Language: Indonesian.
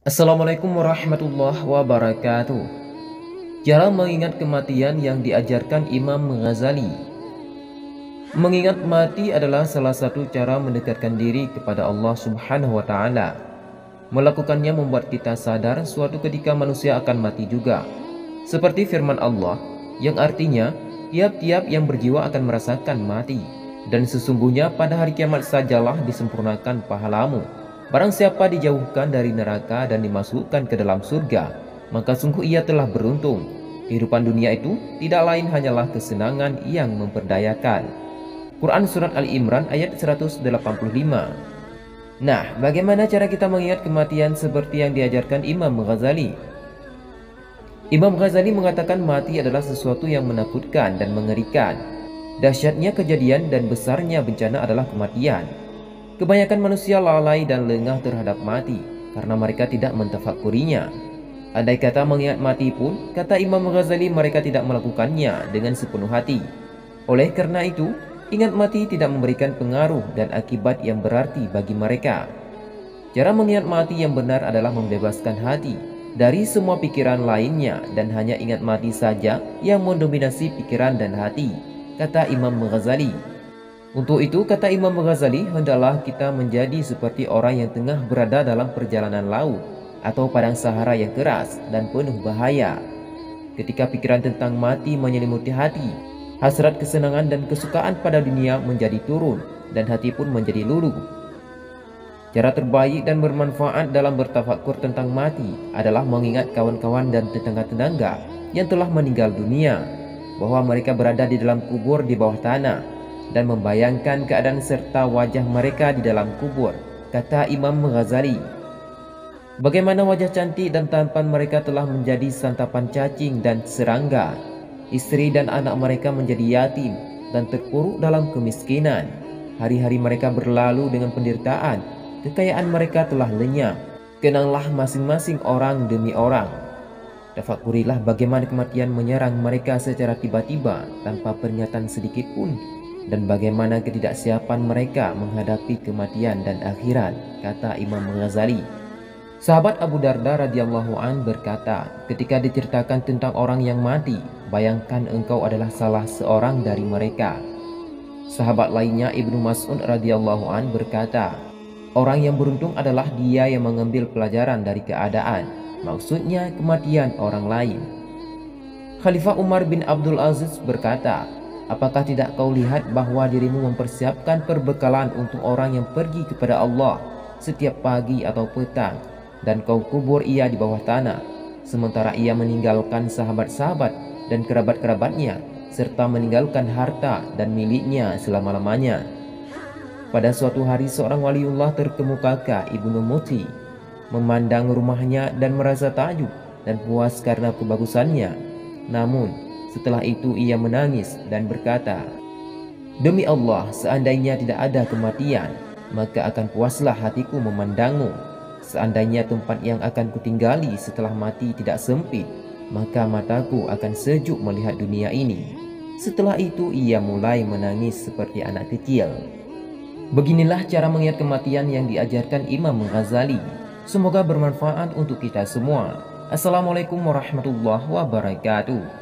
Assalamualaikum warahmatullahi wabarakatuh. Cara mengingat kematian yang diajarkan Imam Ghazali. Mengingat mati adalah salah satu cara mendekatkan diri kepada Allah Subhanahu wa taala. Melakukannya membuat kita sadar suatu ketika manusia akan mati juga. Seperti firman Allah yang artinya tiap-tiap yang berjiwa akan merasakan mati, dan sesungguhnya pada hari kiamat sajalah disempurnakan pahalamu. Barang siapa dijauhkan dari neraka dan dimasukkan ke dalam surga, maka sungguh ia telah beruntung. Kehidupan dunia itu tidak lain hanyalah kesenangan yang memperdayakan. Quran Surat Ali Imran ayat 185. Nah, bagaimana cara kita mengingat kematian seperti yang diajarkan Imam Ghazali? Imam Ghazali mengatakan mati adalah sesuatu yang menakutkan dan mengerikan. Dahsyatnya kejadian dan besarnya bencana adalah kematian. Kebanyakan manusia lalai dan lengah terhadap mati karena mereka tidak mentafakurinya. Andai kata mengingat mati pun, kata Imam Ghazali, mereka tidak melakukannya dengan sepenuh hati. Oleh karena itu, ingat mati tidak memberikan pengaruh dan akibat yang berarti bagi mereka. Cara mengingat mati yang benar adalah membebaskan hati dari semua pikiran lainnya dan hanya ingat mati saja yang mendominasi pikiran dan hati, kata Imam Ghazali. Untuk itu, kata Imam Ghazali, hendaklah kita menjadi seperti orang yang tengah berada dalam perjalanan laut atau padang Sahara yang keras dan penuh bahaya. Ketika pikiran tentang mati menyelimuti hati, hasrat kesenangan dan kesukaan pada dunia menjadi turun dan hati pun menjadi luluh. Cara terbaik dan bermanfaat dalam bertafakur tentang mati adalah mengingat kawan-kawan dan tetangga-tetangga yang telah meninggal dunia, bahwa mereka berada di dalam kubur di bawah tanah, dan membayangkan keadaan serta wajah mereka di dalam kubur, kata Imam Ghazali. Bagaimana wajah cantik dan tampan mereka telah menjadi santapan cacing dan serangga. Istri dan anak mereka menjadi yatim dan terpuruk dalam kemiskinan. Hari-hari mereka berlalu dengan penderitaan. Kekayaan mereka telah lenyap. Kenanglah masing-masing orang demi orang. Tafakurilah bagaimana kematian menyerang mereka secara tiba-tiba tanpa peringatan sedikit pun, dan bagaimana ketidaksiapan mereka menghadapi kematian dan akhirat, kata Imam Ghazali. Sahabat Abu Darda radhiyallahu an berkata, ketika diceritakan tentang orang yang mati, bayangkan engkau adalah salah seorang dari mereka. Sahabat lainnya Ibnu Mas'ud radhiyallahu an berkata, orang yang beruntung adalah dia yang mengambil pelajaran dari keadaan, maksudnya kematian orang lain. Khalifah Umar bin Abdul Aziz berkata, apakah tidak kau lihat bahwa dirimu mempersiapkan perbekalan untuk orang yang pergi kepada Allah setiap pagi atau petang, dan kau kubur ia di bawah tanah, sementara ia meninggalkan sahabat-sahabat dan kerabat-kerabatnya, serta meninggalkan harta dan miliknya selama-lamanya. Pada suatu hari seorang waliullah terkemuka Ibnu Muti memandang rumahnya dan merasa takjub dan puas karena kebagusannya. Namun setelah itu ia menangis dan berkata, demi Allah, seandainya tidak ada kematian, maka akan puaslah hatiku memandangmu. Seandainya tempat yang akan kutinggali setelah mati tidak sempit, maka mataku akan sejuk melihat dunia ini. Setelah itu ia mulai menangis seperti anak kecil. Beginilah cara mengingat kematian yang diajarkan Imam Ghazali. Semoga bermanfaat untuk kita semua. Assalamualaikum warahmatullahi wabarakatuh.